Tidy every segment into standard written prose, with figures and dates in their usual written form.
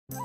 Restart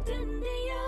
India.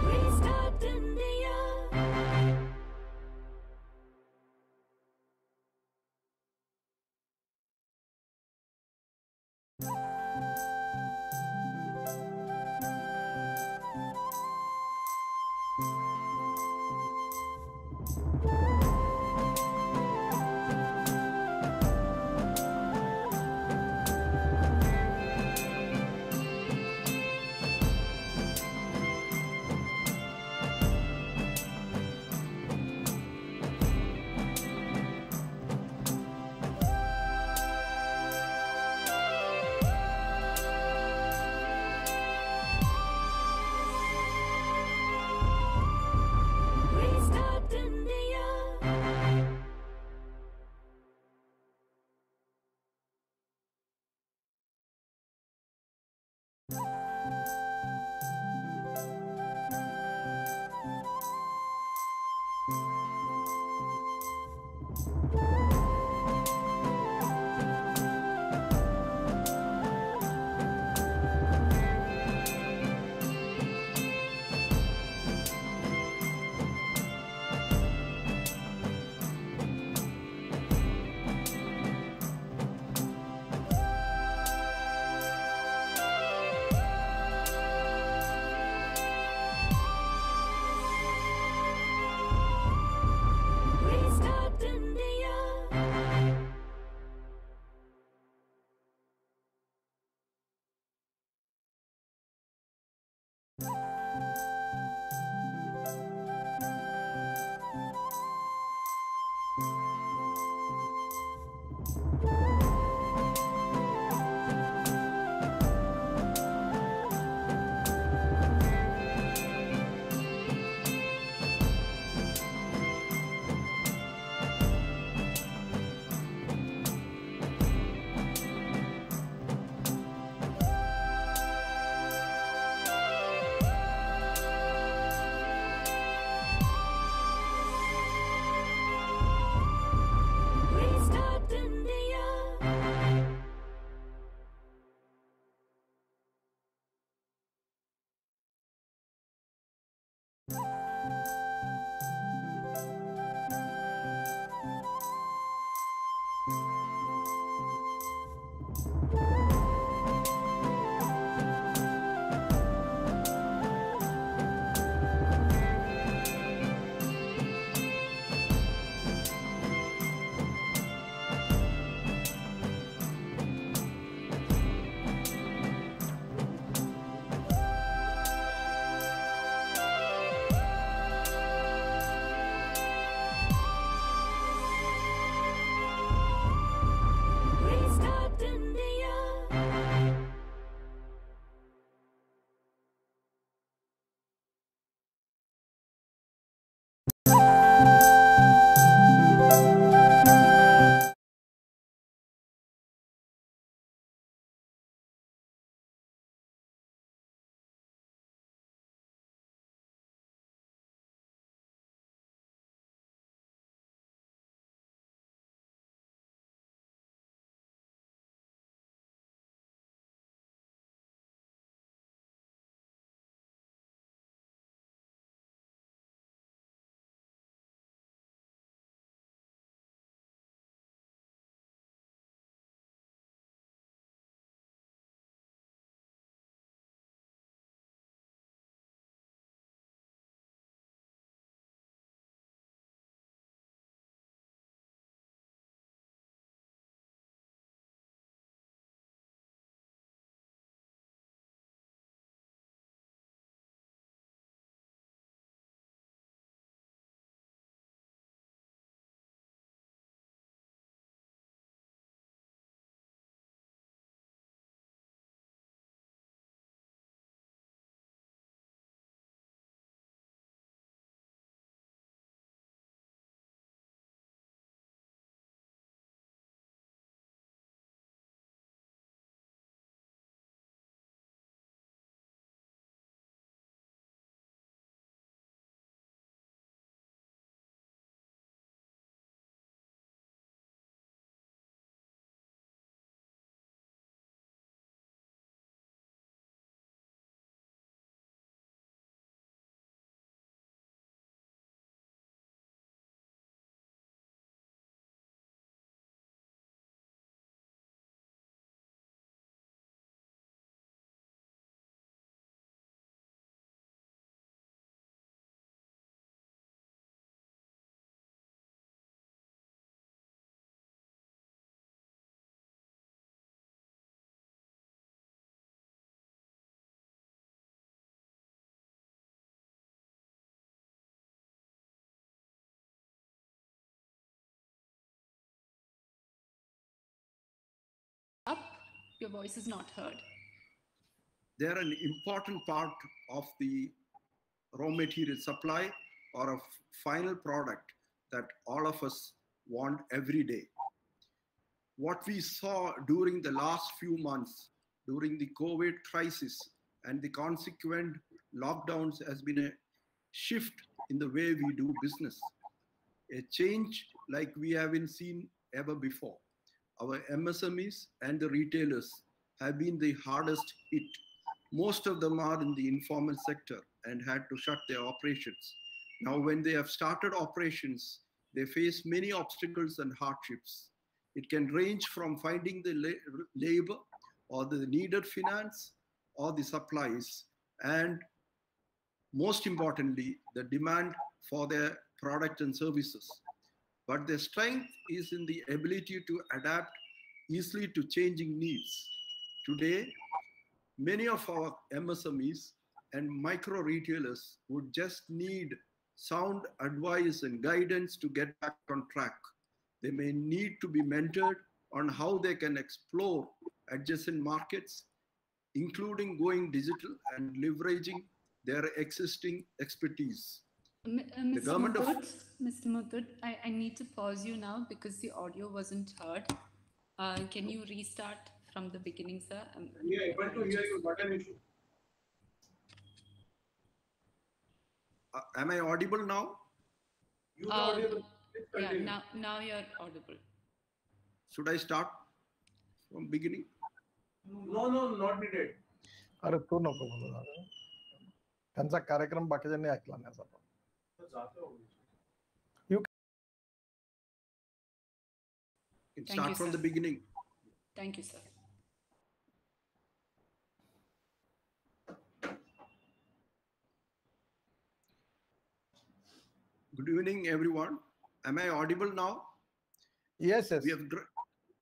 Restart India. Restart India. Restart India. Your voice is not heard. They're an important part of the raw material supply or a final product that all of us want every day. What we saw during the last few months, during the COVID crisis and the consequent lockdowns, has been a shift in the way we do business, a change like we haven't seen ever before. Our MSMEs and the retailers have been the hardest hit. Most of them are in the informal sector and had to shut their operations. Now, when they have started operations, they face many obstacles and hardships. It can range from finding the labor or the needed finance or the supplies, and most importantly, the demand for their product and services. But their strength is in the ability to adapt easily to changing needs. Today, many of our MSMEs and micro retailers would just need sound advice and guidance to get back on track. They may need to be mentored on how they can explore adjacent markets, including going digital and leveraging their existing expertise. Mr. Muthoot, I need to pause you now because the audio wasn't heard. Can you restart from the beginning, sir? Yeah, able to hear you, not an issue. Am I audible now? You are audible. Yeah, now you're audible. Should I start from beginning? No, not needed. अरे तो नको बोलू दादा. त्यांचा कार्यक्रम बाकीच्यांनी ऐकला नाही असा. You can start from the beginning. Thank you, sir. Good evening, everyone. Am I audible now? Yes.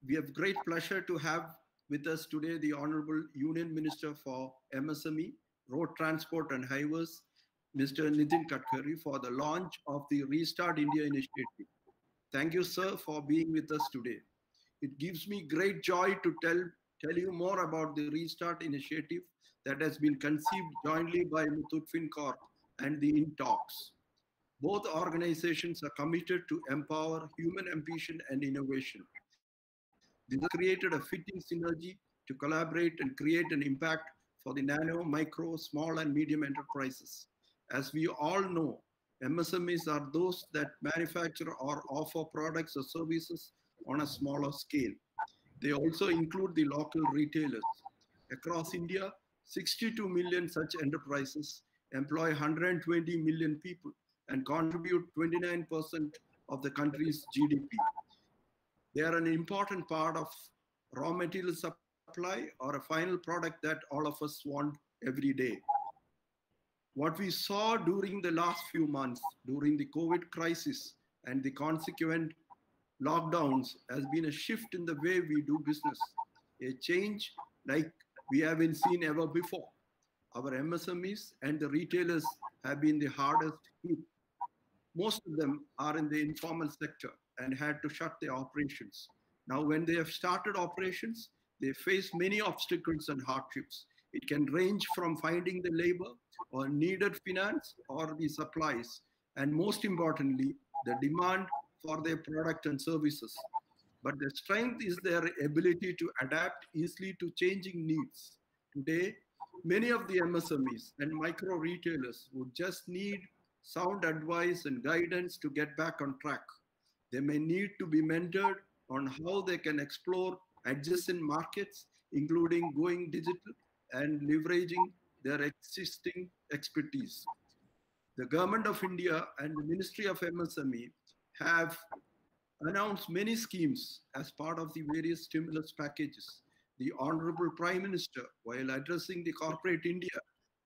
We have great pleasure to have with us today the Honorable Union Minister for MSME, Road Transport and Highways, Mr. Nitin Gadkari, for the launch of the Restart India initiative. Thank you, sir, for being with us today. It gives me great joy to tell you more about the Restart initiative that has been conceived jointly by Muthoot Fincorp and the InTalks. Both organizations are committed to empower human ambition and innovation. This has created a fitting synergy to collaborate and create an impact for the nano, micro, small and medium enterprises. As we all know, MSMEs are those that manufacture or offer products or services on a smaller scale. They also include the local retailers. Across India, 62 million such enterprises employ 120 million people and contribute 29% of the country's GDP. They are an important part of raw material supply or a final product that all of us want every day. What we saw during the last few months, during the COVID crisis and the consequent lockdowns, has been a shift in the way we do business, a change like we haven't seen ever before. Our MSMEs and the retailers have been the hardest hit. Most of them are in the informal sector and had to shut their operations. Now, when they have started operations, they face many obstacles and hardships. It can range from finding the labor or needed finance or the supplies, and most importantly, the demand for their product and services. But the strength is their ability to adapt easily to changing needs. Today, many of the MSMEs and micro retailers would just need sound advice and guidance to get back on track. They may need to be mentored on how they can explore adjacent markets, including going digital and leveraging their existing expertise. The Government of India and the Ministry of MSME have announced many schemes as part of the various stimulus packages. The Honorable Prime Minister, while addressing the corporate India,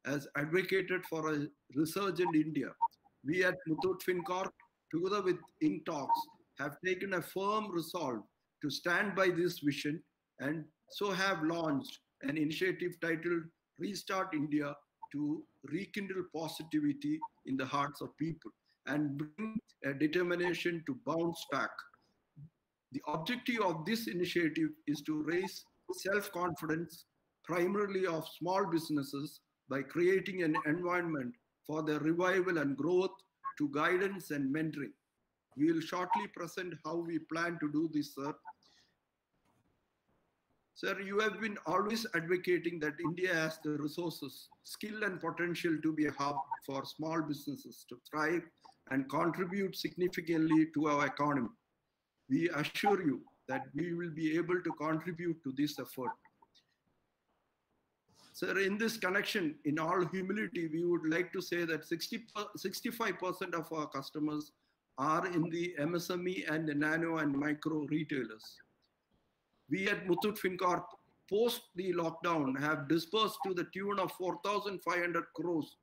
has advocated for a resurgent India. We at Muthoot Fincorp, together with InTalks, have taken a firm resolve to stand by this vision and so have launched an initiative titled Restart India to rekindle positivity in the hearts of people and bring a determination to bounce back. The objective of this initiative is to raise self-confidence, primarily of small businesses, by creating an environment for their revival and growth to guidance and mentoring. We will shortly present how we plan to do this, sir. Sir, you have been always advocating that India has the resources, skill, and potential to be a hub for small businesses to thrive and contribute significantly to our economy. We assure you that we will be able to contribute to this effort. Sir, in this connection, in all humility, we would like to say that 65% of our customers are in the MSME and the nano and micro retailers. We at Muthoot Fincorp, post the lockdown, have disbursed to the tune of 4,500 crores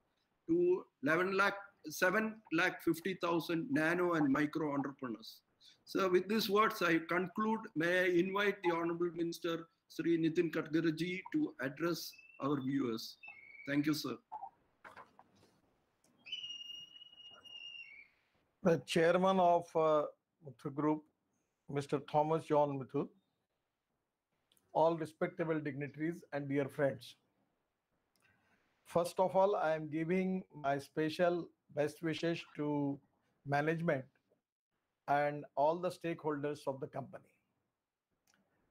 to 7,50,000 nano and micro entrepreneurs. So with these words, I conclude. May I invite the Honorable Minister, Sri Nitin Gadkari to address our viewers. Thank you, sir. The chairman of Muthoot Group, Mr. Thomas John Muthoot, all respectable dignitaries and dear friends. First of all, I am giving my special best wishes to management and all the stakeholders of the company.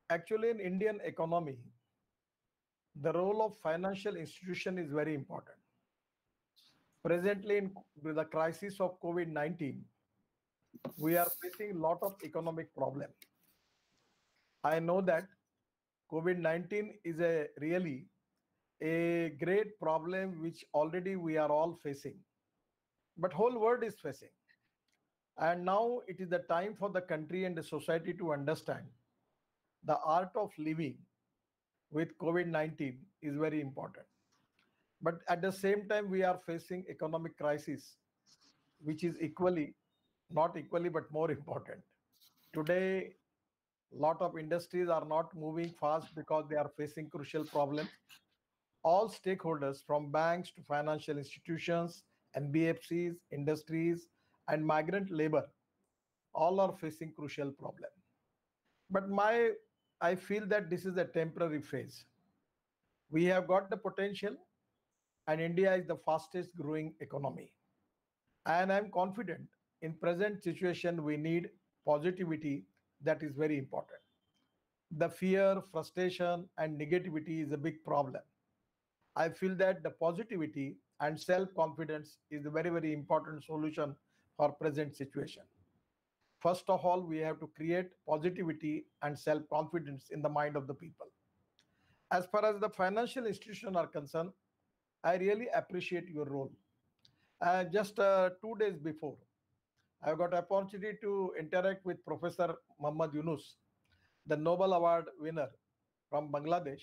Actually, in Indian economy, the role of financial institution is very important. Presently, with the crisis of COVID-19, we are facing a lot of economic problems. I know that COVID-19 is really a great problem which already we are all facing, but whole world is facing. And now it is the time for the country and the society to understand the art of living with COVID-19 is very important. But at the same time, we are facing economic crisis, which is not equally, but more important. Today, lot of industries are not moving fast because they are facing crucial problems. All stakeholders from banks to financial institutions, NBFCs, industries, and migrant labor, all are facing crucial problems. But I feel that this is a temporary phase. We have got the potential, and India is the fastest growing economy. And I'm confident in present situation, we need positivity. That is very important. The fear, frustration, and negativity is a big problem. I feel that the positivity and self-confidence is a very, very important solution for present situation. First of all, we have to create positivity and self-confidence in the mind of the people. As far as the financial institutions are concerned, I really appreciate your role. Just 2 days before, I got opportunity to interact with Professor Muhammad Yunus, the Nobel Award winner from Bangladesh.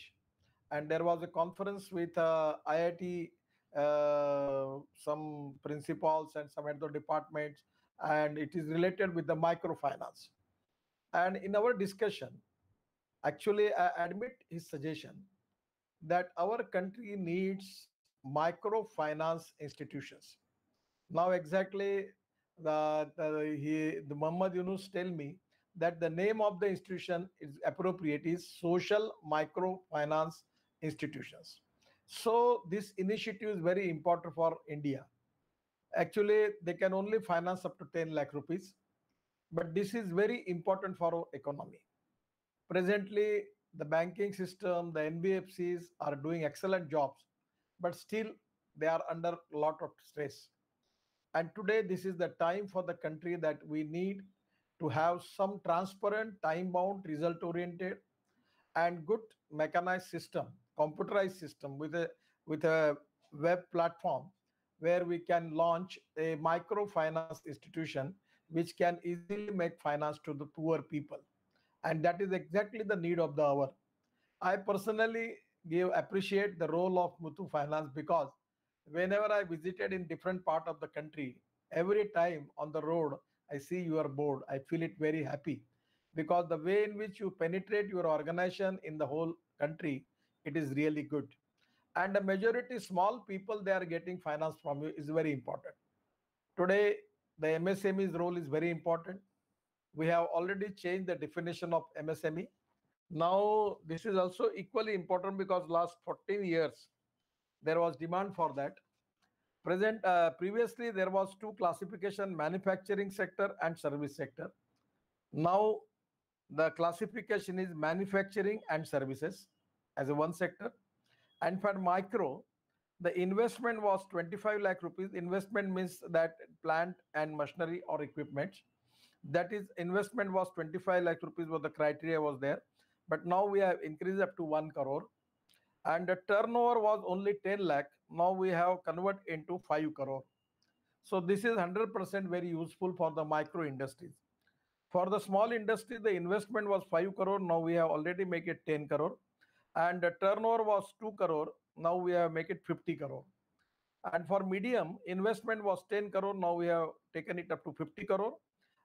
And there was a conference with IIT, some principals and some other departments, and it is related with the microfinance. And in our discussion, actually, I admit his suggestion that our country needs microfinance institutions. Now, exactly, the Muhammad Yunus tell me that the name of the institution is appropriate is Social Microfinance Institutions. So this initiative is very important for India. Actually, they can only finance up to 10 lakh rupees, but this is very important for our economy. Presently, the banking system, the NBFCs are doing excellent jobs, but still they are under a lot of stress. And today, this is the time for the country that we need to have some transparent, time-bound, result-oriented, and good mechanized system, computerized system with a web platform where we can launch a microfinance institution which can easily make finance to the poor people. And that is exactly the need of the hour. I personally appreciate the role of Muthoot Finance because whenever I visited in different part of the country, every time on the road, I see your board. I feel it very happy because the way in which you penetrate your organization in the whole country, it is really good. And the majority small people, they are getting finance from you is very important. Today, the MSME's role is very important. We have already changed the definition of MSME. Now, this is also equally important because last 14 years, there was demand for that. Previously, there was two classification, manufacturing sector and service sector. Now, the classification is manufacturing and services as a one sector. And for micro, the investment was 25 lakh rupees. Investment means that plant and machinery or equipment. That is, investment was 25 lakh rupees, was the criteria was there. But now we have increased up to 1 crore. And the turnover was only 10 lakh. Now we have converted into 5 crore. So this is 100% very useful for the micro industries. For the small industry, the investment was 5 crore. Now we have already make it 10 crore. And the turnover was 2 crore. Now we have make it 50 crore. And for medium, investment was 10 crore. Now we have taken it up to 50 crore.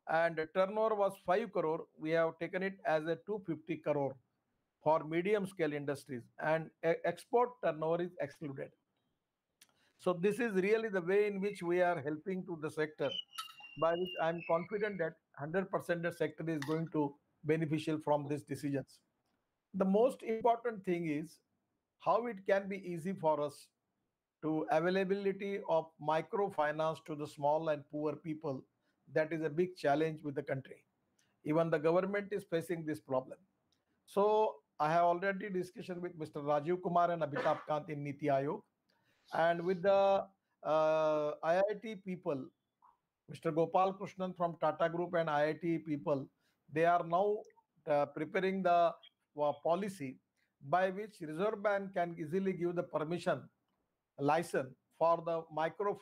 And the turnover was 5 crore. We have taken it as a 250 crore for medium scale industries. And export turnover is excluded. So this is really the way in which we are helping to the sector, by which I am confident that 100% the sector is going to beneficial from these decisions. The most important thing is how it can be easy for us to availability of microfinance to the small and poor people. That is a big challenge with the country. Even the government is facing this problem. So I have already discussion with Mr. Rajiv Kumar and Amitabh Kant in Niti Aayog, and with the IIT people, Mr. Gopal Krishnan from Tata Group and IIT people, they are now preparing the policy by which Reserve Bank can easily give the permission license for the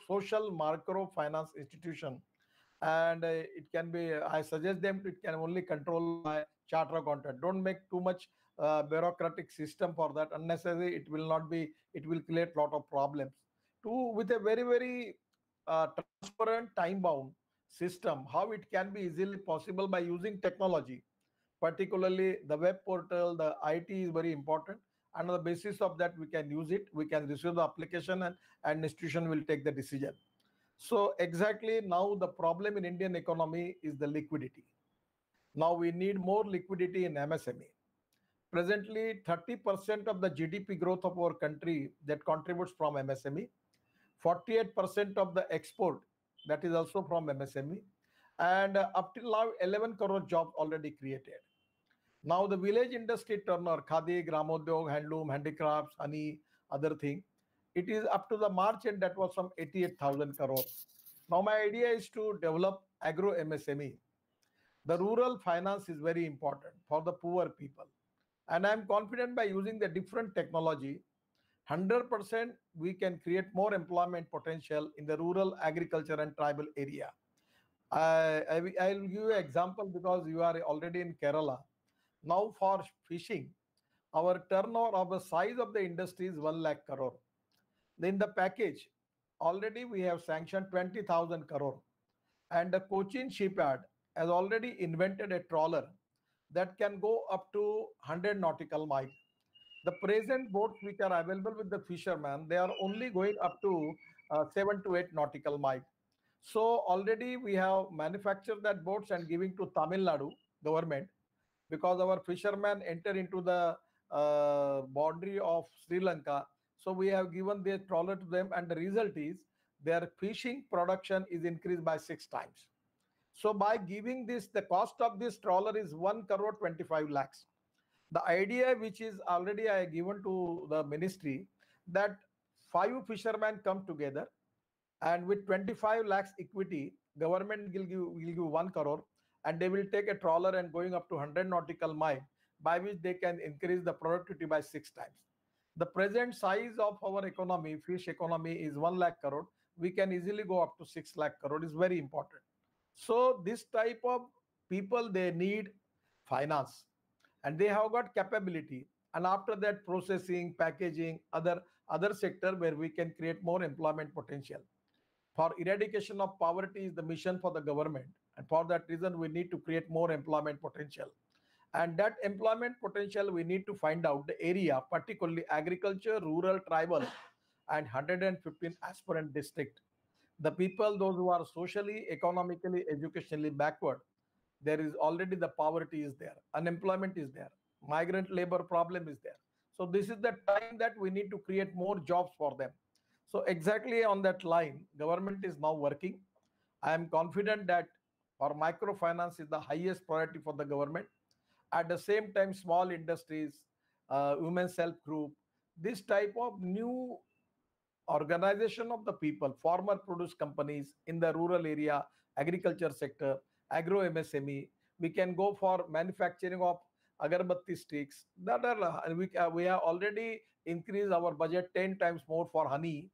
social microfinance institution, and it can be, I suggest them it can only control by charter accountant. Don't make too much bureaucratic system for that. Unnecessary, it will not be, it will create lot of problems. With a very transparent time bound system, how it can be easily possible by using technology, particularly the web portal, the IT is very important. And on the basis of that, we can use it, we can receive the application, and institution will take the decision. So exactly now the problem in Indian economy is the liquidity. Now we need more liquidity in MSME. Presently, 30% of the GDP growth of our country that contributes from MSME, 48% of the export that is also from MSME, and up till now 11 crore jobs already created. Now the village industry turnover, khadi, gramodyog, handloom, handicrafts, honey, other thing, it is up to the March end that was some 88,000 crore. Now my idea is to develop agro MSME. The rural finance is very important for the poor people. And I'm confident by using the different technology, 100% we can create more employment potential in the rural agriculture and tribal area. I'll give you an example because you are already in Kerala. Now for fishing, our turnover of the size of the industry is 1 lakh crore. In the package, already we have sanctioned 20,000 crore. And the Cochin shipyard has already invented a trawler that can go up to 100 nautical miles. The present boats which are available with the fishermen, they are only going up to 7 to 8 nautical miles. So already we have manufactured that boats and giving to Tamil Nadu government, because our fishermen enter into the boundary of Sri Lanka. So we have given the trawler to them, and the result is their fishing production is increased by 6 times. So by giving this, the cost of this trawler is 1 crore 25 lakhs. The idea which is already I given to the ministry, that 5 fishermen come together, and with 25 lakhs equity, government will give 1 crore, and they will take a trawler and going up to 100 nautical mile, by which they can increase the productivity by 6 times. The present size of our economy, fish economy, is 1 lakh crore. We can easily go up to 6 lakh crore. Is very important. So this type of people, they need finance, and they have got capability. And after that, processing, packaging, other sector where we can create more employment potential. For eradication of poverty is the mission for the government. And for that reason, we need to create more employment potential. And that employment potential, we need to find out the area, particularly agriculture, rural, tribal, and 115 aspirant district. The people, those who are socially, economically, educationally backward, there is already the poverty is there, unemployment is there. Migrant labor problem is there. So this is the time that we need to create more jobs for them. So exactly on that line, government is now working. I am confident that for microfinance is the highest priority for the government. At the same time, small industries, women's help group, this type of new organization of the people, farmer produce companies in the rural area, agriculture sector, agro MSME. We can go for manufacturing of agarbatti sticks. We have already increased our budget 10 times more for honey.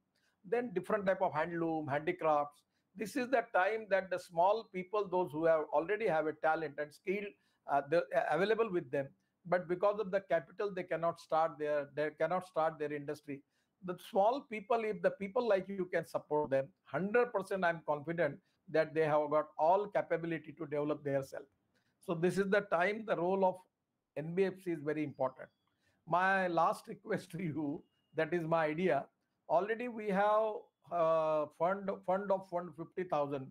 Then different type of handloom, handicrafts. This is the time that the small people, those who have already have a talent and skill available with them, but because of the capital, they cannot start their industry. The small people, if the people like you can support them, 100% I'm confident that they have got all capability to develop their self. So this is the time the role of NBFC is very important. My last request to you, that is my idea. Already we have fund 50,000,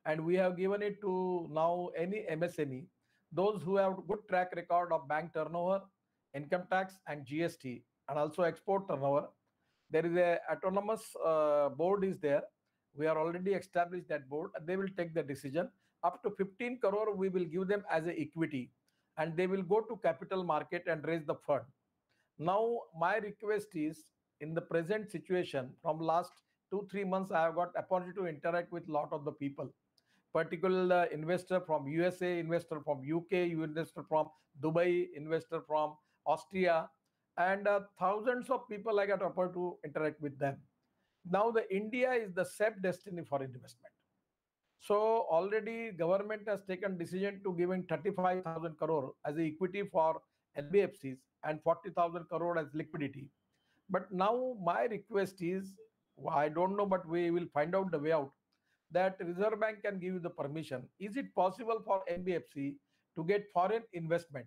and we have given it to now any MSME, those who have good track record of bank turnover, income tax, and GST, and also export turnover. There is a autonomous board is there. We are already established that board, and they will take the decision. Up to 15 crore we will give them as a equity, and they will go to capital market and raise the fund. Now my request is, in the present situation, from last 2-3 months I have got opportunity to interact with lot of the people, particular investor from USA, investor from UK, investor from Dubai, investor from Austria, and thousands of people I got opportunity to interact with them. Now the India is the safe destiny for investment. So already government has taken decision to giving 35,000 crore as equity for NBFCs and 40,000 crore as liquidity. But now my request is, I don't know, but we will find out the way out, that Reserve Bank can give you the permission. Is it possible for NBFC to get foreign investment?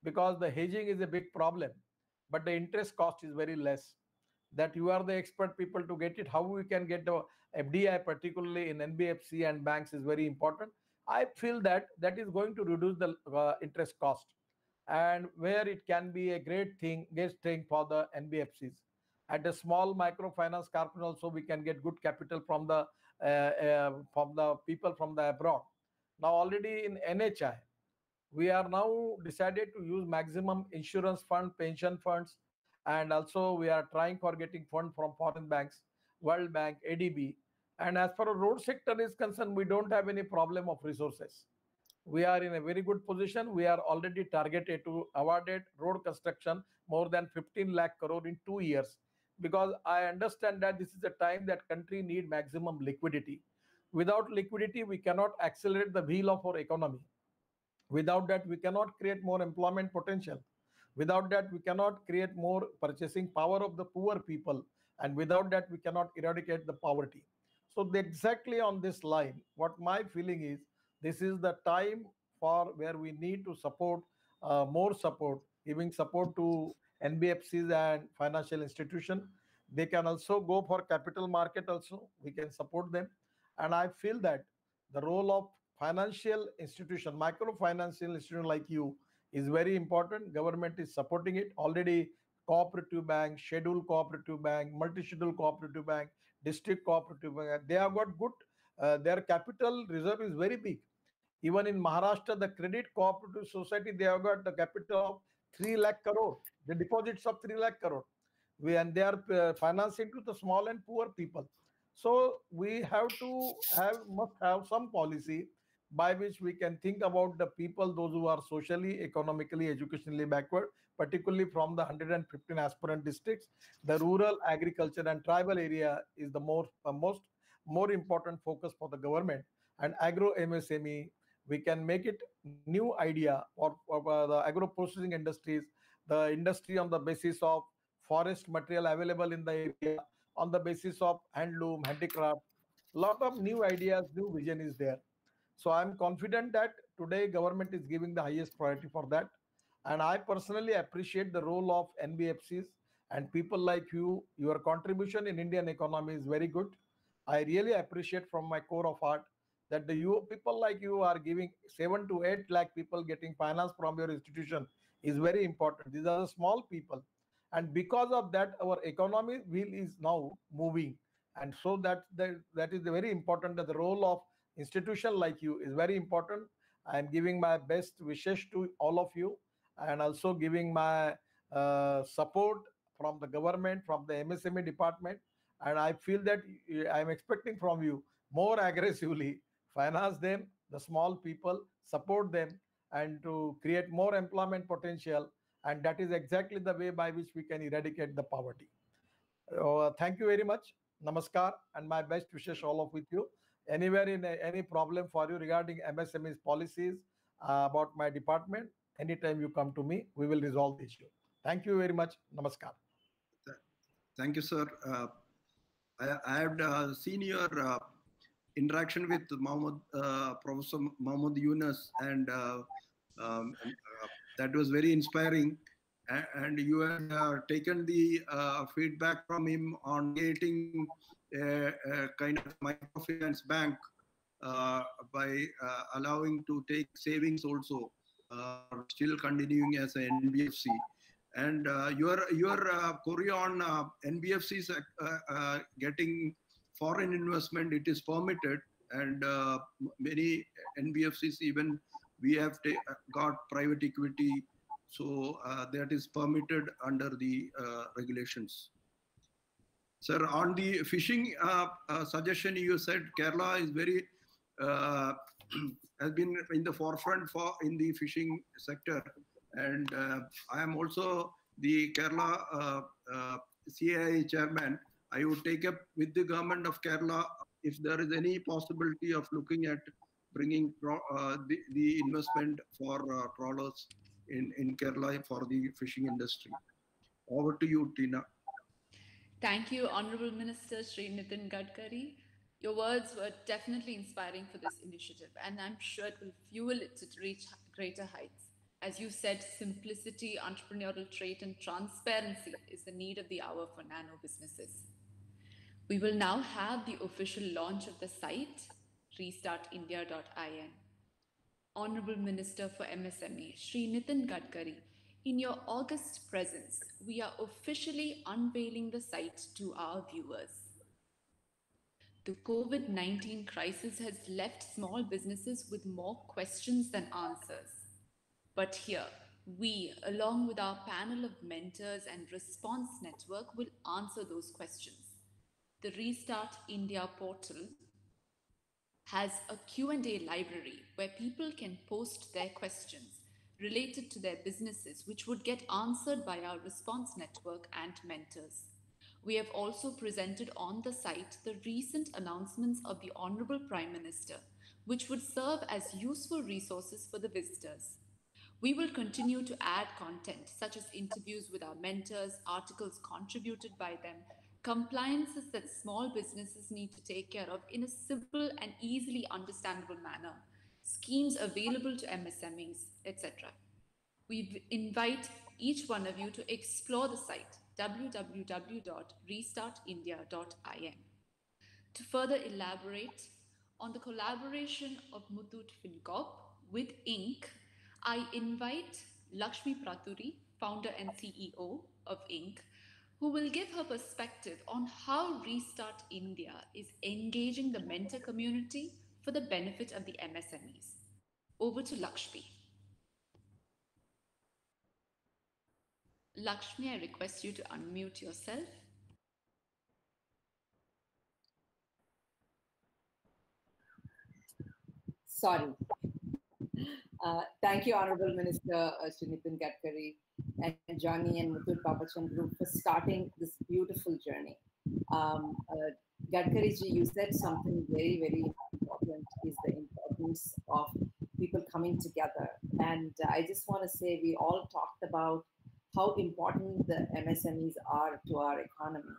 Because the hedging is a big problem, but the interest cost is very less. That you are the expert people to get it. How we can get the FDI, particularly in NBFC and banks, is very important. I feel that that is going to reduce the interest cost, and where it can be a great thing for the NBFCs. At a small microfinance corporation also, we can get good capital from the people from the abroad. Now already in NHI, we are now decided to use maximum insurance fund, pension funds, and also we are trying for getting fund from foreign banks, World Bank, ADB. And as far as road sector is concerned, we don't have any problem of resources. We are in a very good position. We are already targeted to awarded road construction more than 15 lakh crore in 2 years, because I understand that this is the time that country need maximum liquidity. Without liquidity, we cannot accelerate the wheel of our economy. Without that, we cannot create more employment potential. Without that, we cannot create more purchasing power of the poor people. And without that, we cannot eradicate the poverty. So exactly on this line, what my feeling is, this is the time for where we need to support more support, giving support to NBFCs and financial institution. They can also go for capital market also. We can support them. And I feel that the role of financial institution, microfinancial institution like you, is very important. Government is supporting it already. Cooperative bank, scheduled cooperative bank, multi-scheduled cooperative bank, district cooperative bank, they have got good, their capital reserve is very big. Even in Maharashtra, the Credit Cooperative Society, they have got the capital of 3 lakh crore, the deposits of 3 lakh crore. And they are financing to the small and poor people. So we must have some policy by which we can think about the people, those who are socially, economically, educationally backward, particularly from the 115 aspirant districts. The rural, agriculture, and tribal area is the more important focus for the government. And agro MSME, we can make it new idea for the agro processing industries, the industry on the basis of forest material available in the area, on the basis of handloom, handicraft. Lot of new ideas, new vision is there. So I'm confident that today government is giving the highest priority for that. And I personally appreciate the role of NBFCs and people like you. Your contribution in Indian economy is very good. I really appreciate from my core of heart. that the you people like you are giving 7 to 8 lakh people getting finance from your institution is very important. These are the small people, and because of that, our economy wheel is now moving, and so that is very important. That the role of institution like you is very important. I am giving my best wishes to all of you, and also giving my support from the government, from the MSME department, and I feel that I am expecting from you more aggressively finance them, the small people, support them, and to create more employment potential. And that is exactly the way by which we can eradicate the poverty. Thank you very much. Namaskar, and my best wishes all of with you. Anywhere in any problem for you regarding MSME's policies about my department, anytime you come to me, we will resolve the issue. Thank you very much. Namaskar. Thank you, sir. I had seen your interaction with Professor Mohammad Yunus, and that was very inspiring. And you had taken the feedback from him on creating a kind of microfinance bank by allowing to take savings also, still continuing as an NBFC. And your query on NBFCs getting foreign investment, it is permitted, and many NBFCs, even we have got private equity, so that is permitted under the regulations. Sir, on the fishing suggestion, you said Kerala is very has been in the forefront in the fishing sector, and I am also the Kerala CAI chairman. I would take up with the government of Kerala if there is any possibility of looking at bringing the investment for trawlers in Kerala for the fishing industry. Over to you, Tina. Thank you, Honorable Minister Sri Nitin Gadkari. Your words were definitely inspiring for this initiative, and I'm sure it will fuel it to reach greater heights. As you said, simplicity, entrepreneurial trait, and transparency is the need of the hour for nano businesses. We will now have the official launch of the site, restartindia.in. Honorable Minister for MSME, Sri Nitin Gadkari, in your August presence, we are officially unveiling the site to our viewers. The COVID-19 crisis has left small businesses with more questions than answers. But here, we, along with our panel of mentors and response network, will answer those questions. The Restart India portal has a Q&A library where people can post their questions related to their businesses, which would get answered by our response network and mentors. We have also presented on the site the recent announcements of the Honorable Prime Minister, which would serve as useful resources for the visitors. We will continue to add content such as interviews with our mentors, articles contributed by them, compliances that small businesses need to take care of in a simple and easily understandable manner, schemes available to MSMEs, etc. We invite each one of you to explore the site www.restartindia.in. To further elaborate on the collaboration of Muthoot Fincorp with Inc., I invite Lakshmi Praturi, founder and CEO of Inc., who will give her perspective on how Restart India is engaging the mentor community for the benefit of the MSMEs. Over to Lakshmi. Lakshmi, I request you to unmute yourself. Sorry. Thank you, Honorable Minister Sri Nitin Gadkari and Johnny and Muthoot Papachan Group for starting this beautiful journey. Gadkari ji, you said something very, very important, is the importance of people coming together. And I just want to say we all talked about how important the MSMEs are to our economy.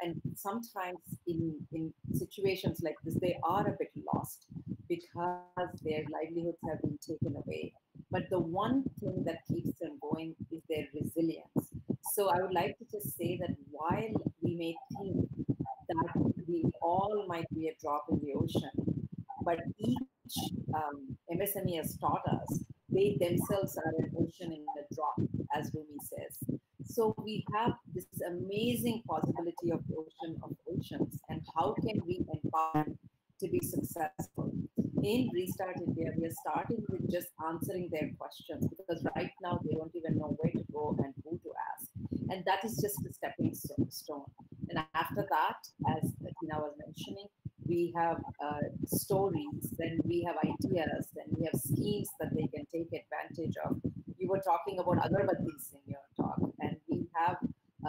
And sometimes in situations like this, they are a bit lost because their livelihoods have been taken away. But the one thing that keeps them going is their resilience. So I would like to just say that while we may think that we all might be a drop in the ocean, but each MSME has taught us they themselves are an ocean in a drop, as Rumi says. So we have this amazing possibility of ocean of oceans, and how can we empower them to be successful? In Restart India, we are starting with just answering their questions, because right now they don't even know where to go and who to ask. And that is just a stepping stone. And after that, as Tina was mentioning, we have stories, then we have ideas, then we have schemes that they can take advantage of. You were talking about agarbattis in your talk, and we have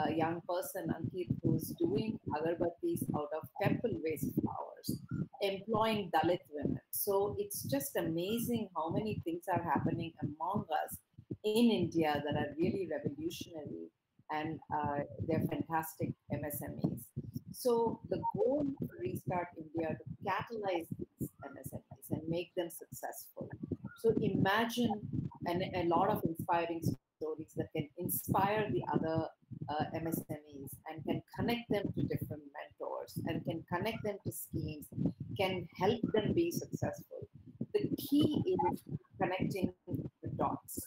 a young person, Ankit, who's doing agarbattis out of temple waste flowers, employing Dalit women. So it's just amazing how many things are happening among us in India that are really revolutionary, and they're fantastic MSMEs. So the goal for Restart India to catalyze these MSMEs and make them successful. So imagine a lot of inspiring stories that can inspire the other MSMEs and can connect them to different mentors and can connect them to schemes, can help them be successful. The key is connecting the dots.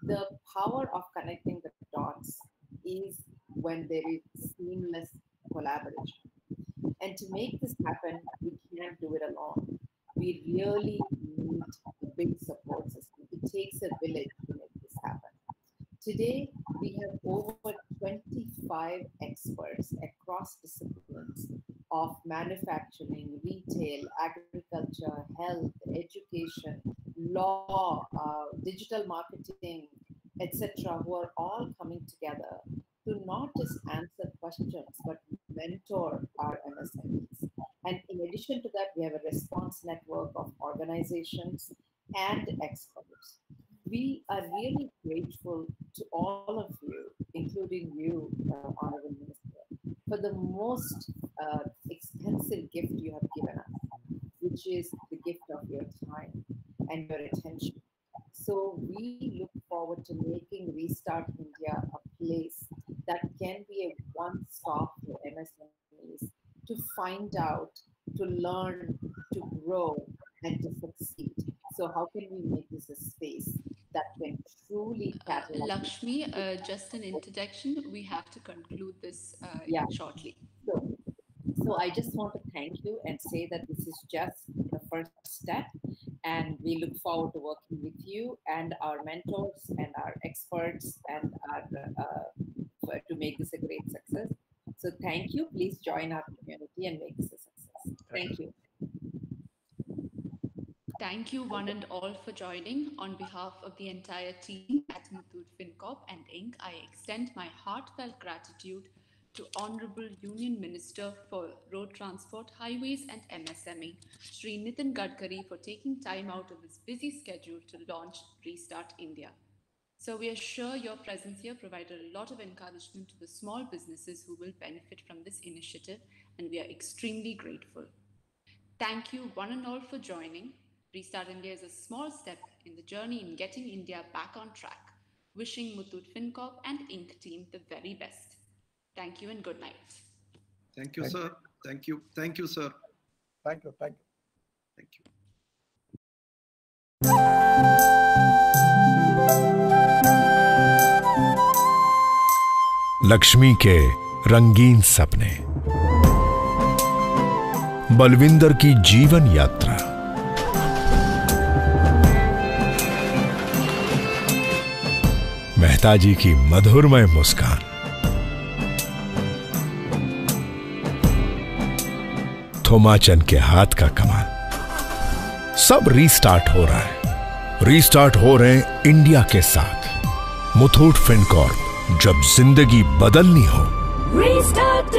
The power of connecting the dots is when there is seamless collaboration. And to make this happen, we can't do it alone. We really need a big support system. It takes a village to make this happen. Today, we have over 25 experts across disciplines of manufacturing, retail, agriculture, health, education, law, digital marketing, etc., who are all coming together to not just answer questions, but mentor our MSMEs. And in addition to that, we have a response network of organizations and experts. We are really grateful to all of you, including you, Honorable Minister, for the most extensive gift you have given us, which is the gift of your time and your attention. So we look forward to making Restart India a place that can be a one-stop for MSMEs to find out, to learn, to grow, and to succeed. So how can we make this a space that can truly catalyze? Lakshmi, just an interjection. We have to conclude this shortly. So I just want to thank you and say that this is just the first step, and we look forward to working with you and our mentors and our experts and our to make this a great success. So thank you. Please join our community and make this a success. Thank you. Thank you one and all for joining. On behalf of the entire team at Muthoot Fincorp and Inc., I extend my heartfelt gratitude to Honorable Union Minister for Road Transport, Highways and MSME, Shri Nitin Gadkari, for taking time out of his busy schedule to launch Restart India. So we are sure your presence here provided a lot of encouragement to the small businesses who will benefit from this initiative, and we are extremely grateful. Thank you one and all for joining. Restart India is a small step in the journey in getting India back on track. Wishing Muthoot Fincorp and Inc. team the very best. Thank you and good night. Thank you, sir. Thank you. Thank you, sir. Thank you. Thank you. Thank you. Lakshmi के रंगीन सपने, बलविंदर की जीवन यात्रा, मेहता जी की मधुरमय मुस्कान, थोमाचंद के हाथ का कमाल, सब रीस्टार्ट हो रहा है। रीस्टार्ट हो रहे हैं इंडिया के साथ। मुथूट फिनकॉर्प, जब जिंदगी बदलनी हो। Restart